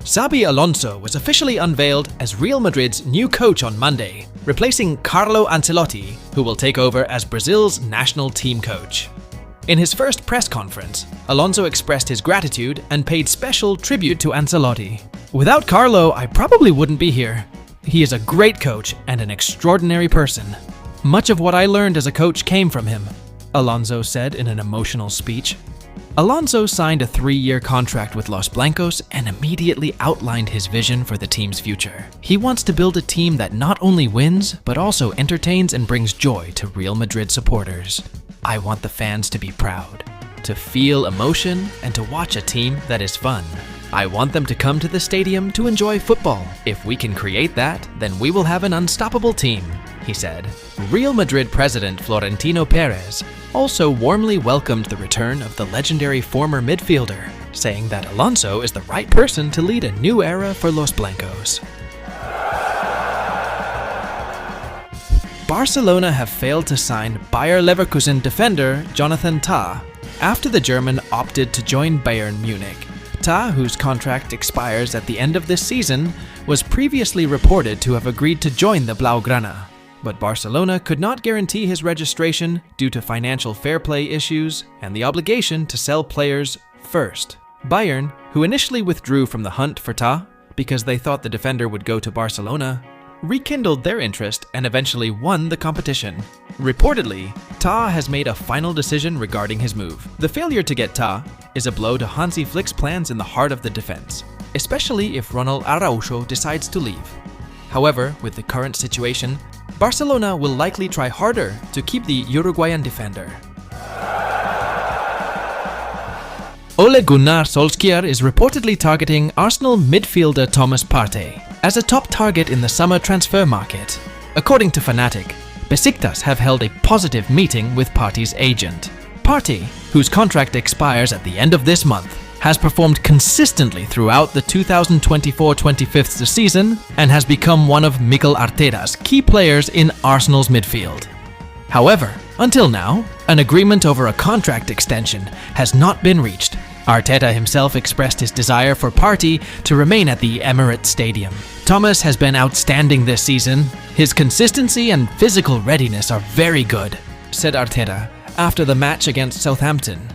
XABI Alonso was officially unveiled as Real Madrid's new coach on Monday, replacing Carlo Ancelotti, who will take over as Brazil's national team coach. In his first press conference, Alonso expressed his gratitude and paid special tribute to Ancelotti. "Without Carlo, I probably wouldn't be here. He is a great coach and an extraordinary person. Much of what I learned as a coach came from him," Alonso said in an emotional speech. Alonso signed a 3-year contract with Los Blancos and immediately outlined his vision for the team's future. He wants to build a team that not only wins, but also entertains and brings joy to Real Madrid supporters. "I want the fans to be proud, to feel emotion, and to watch a team that is fun. I want them to come to the stadium to enjoy football. If we can create that, then we will have an unstoppable team," he said. Real Madrid president Florentino Perez also warmly welcomed the return of the legendary former midfielder, saying that Alonso is the right person to lead a new era for Los Blancos. Barcelona have failed to sign Bayer Leverkusen defender Jonathan Tah after the German opted to join Bayern Munich. Tah, whose contract expires at the end of this season, was previously reported to have agreed to join the Blaugrana. But Barcelona could not guarantee his registration due to financial fair play issues and the obligation to sell players first. Bayern, who initially withdrew from the hunt for Tah because they thought the defender would go to Barcelona, rekindled their interest and eventually won the competition. Reportedly, Tah has made a final decision regarding his move. The failure to get Tah is a blow to Hansi Flick's plans in the heart of the defense, especially if Ronald Araujo decides to leave. However, with the current situation, Barcelona will likely try harder to keep the Uruguayan defender. Ole Gunnar Solskjaer is reportedly targeting Arsenal midfielder Thomas Partey as a top target in the summer transfer market. According to Fanatic, Besiktas have held a positive meeting with Partey's agent. Partey, whose contract expires at the end of this month, has performed consistently throughout the 2024-25 season and has become one of Mikel Arteta's key players in Arsenal's midfield. However, until now, an agreement over a contract extension has not been reached. Arteta himself expressed his desire for Partey to remain at the Emirates Stadium. "Thomas has been outstanding this season. His consistency and physical readiness are very good," said Arteta after the match against Southampton.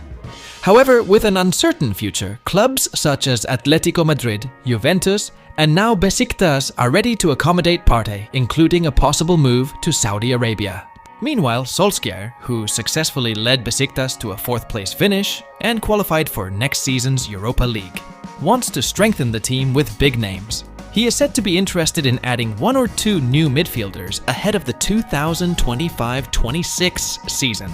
However, with an uncertain future, clubs such as Atletico Madrid, Juventus, and now Besiktas are ready to accommodate Partey, including a possible move to Saudi Arabia. Meanwhile, Solskjaer, who successfully led Besiktas to a 4th-place finish and qualified for next season's Europa League, wants to strengthen the team with big names. He is said to be interested in adding 1 or 2 new midfielders ahead of the 2025-26 season.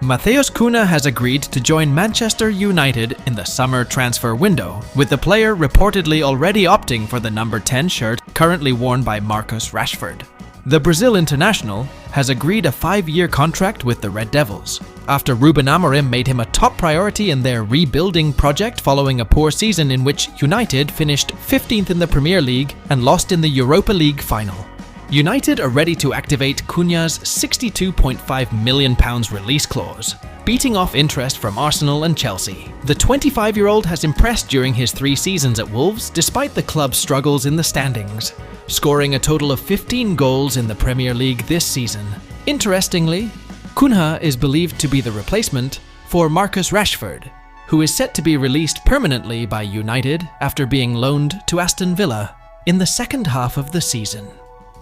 Matheus Cunha has agreed to join Manchester United in the summer transfer window, with the player reportedly already opting for the number 10 shirt currently worn by Marcus Rashford. The Brazil international has agreed a 5-year contract with the Red Devils, after Ruben Amorim made him a top priority in their rebuilding project following a poor season in which United finished 15th in the Premier League and lost in the Europa League final. United are ready to activate Cunha's £62.5 million release clause, beating off interest from Arsenal and Chelsea. The 25-year-old has impressed during his 3 seasons at Wolves despite the club's struggles in the standings, scoring a total of 15 goals in the Premier League this season. Interestingly, Cunha is believed to be the replacement for Marcus Rashford, who is set to be released permanently by United after being loaned to Aston Villa in the second half of the season.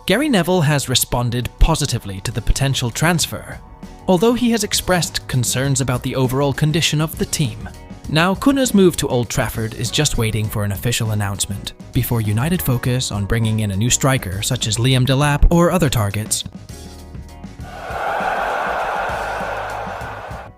Gary Neville has responded positively to the potential transfer, although he has expressed concerns about the overall condition of the team. Now, Cunha's move to Old Trafford is just waiting for an official announcement, before United focus on bringing in a new striker such as Liam Delap or other targets.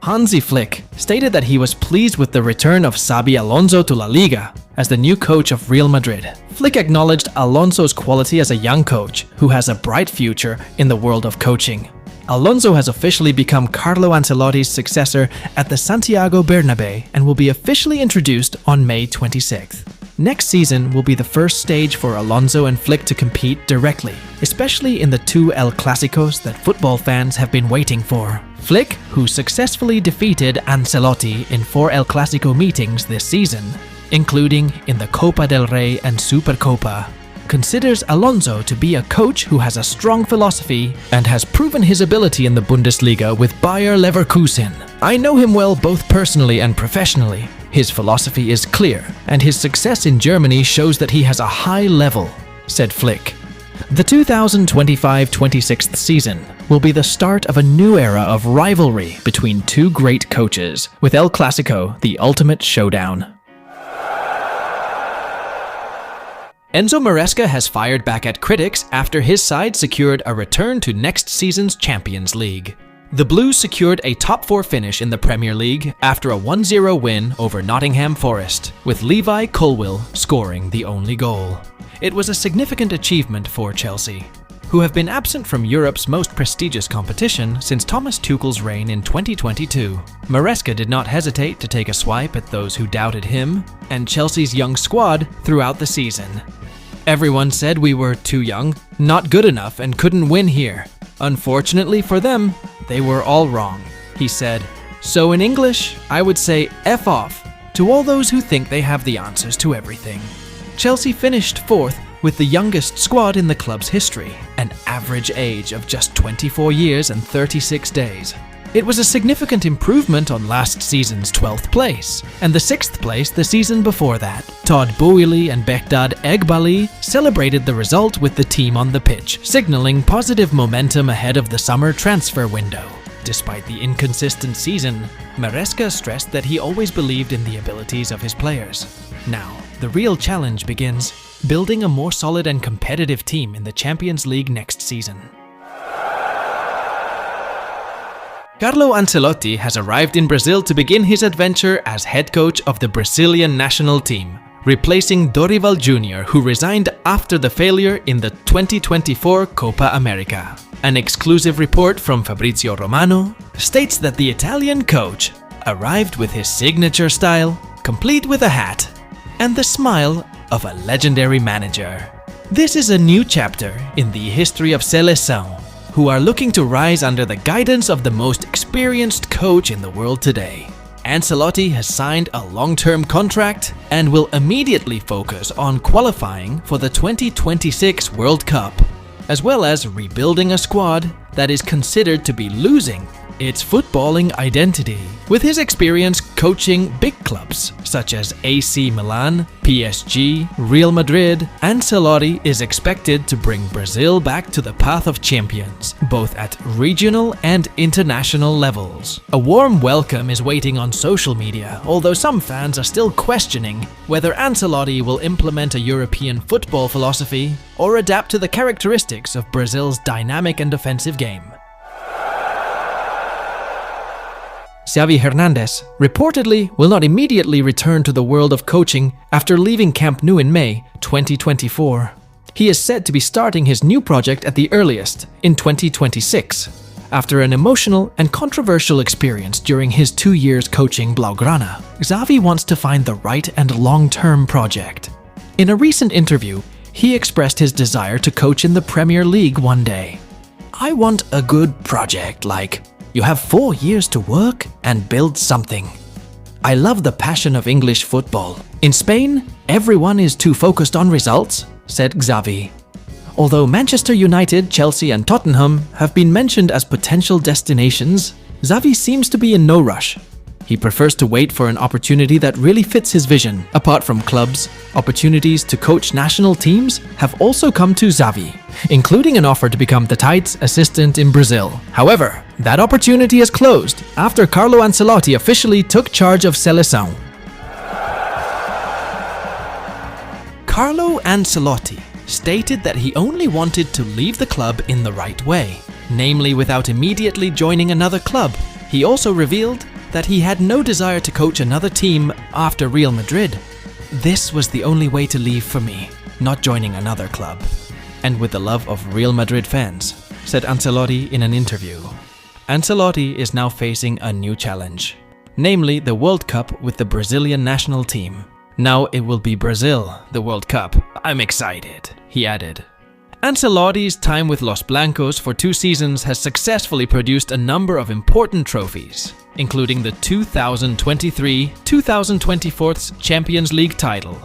Hansi Flick stated that he was pleased with the return of XABI Alonso to La Liga as the new coach of Real Madrid. Flick acknowledged Alonso's quality as a young coach who has a bright future in the world of coaching. Alonso has officially become Carlo Ancelotti's successor at the Santiago Bernabéu and will be officially introduced on May 26th. Next season will be the first stage for Alonso and Flick to compete directly, especially in the two El Clásicos that football fans have been waiting for. Flick, who successfully defeated Ancelotti in 4 El Clásico meetings this season, including in the Copa del Rey and Supercopa, considers Alonso to be a coach who has a strong philosophy and has proven his ability in the Bundesliga with Bayer Leverkusen. I know him well both personally and professionally. His philosophy is clear, and his success in Germany shows that he has a high level, said Flick. The 2025-26 season will be the start of a new era of rivalry between two great coaches, with El Clásico the ultimate showdown. Enzo Maresca has fired back at critics after his side secured a return to next season's Champions League. The Blues secured a top 4 finish in the Premier League after a 1-0 win over Nottingham Forest, with Levi Colwill scoring the only goal. It was a significant achievement for Chelsea, who have been absent from Europe's most prestigious competition since Thomas Tuchel's reign in 2022. Maresca did not hesitate to take a swipe at those who doubted him and Chelsea's young squad throughout the season. Everyone said we were too young, not good enough, and couldn't win here. Unfortunately for them, they were all wrong, he said. So in English, I would say F off to all those who think they have the answers to everything. Chelsea finished 4th with the youngest squad in the club's history, an average age of just 24 years and 36 days. It was a significant improvement on last season's 12th place, and the 6th place the season before that. Todd Boehly and Behdad Eghbali celebrated the result with the team on the pitch, signaling positive momentum ahead of the summer transfer window. Despite the inconsistent season, Maresca stressed that he always believed in the abilities of his players. Now, the real challenge begins: building a more solid and competitive team in the Champions League next season. Carlo Ancelotti has arrived in Brazil to begin his adventure as head coach of the Brazilian national team, replacing Dorival Jr., who resigned after the failure in the 2024 Copa America. An exclusive report from Fabrizio Romano states that the Italian coach arrived with his signature style, complete with a hat, and the smile of a legendary manager. This is a new chapter in the history of Seleção, who are looking to rise under the guidance of the most experienced coach in the world today. Ancelotti has signed a long-term contract and will immediately focus on qualifying for the 2026 World Cup, as well as rebuilding a squad that is considered to be losing its footballing identity. With his experience coaching big clubs such as AC Milan, PSG, Real Madrid, Ancelotti is expected to bring Brazil back to the path of champions, both at regional and international levels. A warm welcome is waiting on social media, although some fans are still questioning whether Ancelotti will implement a European football philosophy or adapt to the characteristics of Brazil's dynamic and offensive game. Xavi Hernandez reportedly will not immediately return to the world of coaching after leaving Camp Nou in May 2024. He is said to be starting his new project at the earliest in 2026, after an emotional and controversial experience during his 2 years coaching Blaugrana. Xavi wants to find the right and long-term project. In a recent interview, he expressed his desire to coach in the Premier League one day. "I want a good project, like you have 4 years to work and build something. I love the passion of English football. In Spain, everyone is too focused on results," said Xavi. Although Manchester United, Chelsea and Tottenham have been mentioned as potential destinations, Xavi seems to be in no rush. He prefers to wait for an opportunity that really fits his vision. Apart from clubs, opportunities to coach national teams have also come to Xavi, including an offer to become the Tait's assistant in Brazil. However, that opportunity is closed after Carlo Ancelotti officially took charge of Seleção. Carlo Ancelotti stated that he only wanted to leave the club in the right way, namely without immediately joining another club. He also revealed that he had no desire to coach another team after Real Madrid. "This was the only way to leave for me, not joining another club, and with the love of Real Madrid fans," said Ancelotti in an interview. Ancelotti is now facing a new challenge, namely the World Cup with the Brazilian national team. Now it will be Brazil, the World Cup. I'm excited, he added. Ancelotti's time with Los Blancos for 2 seasons has successfully produced a number of important trophies, including the 2023-2024 Champions League title,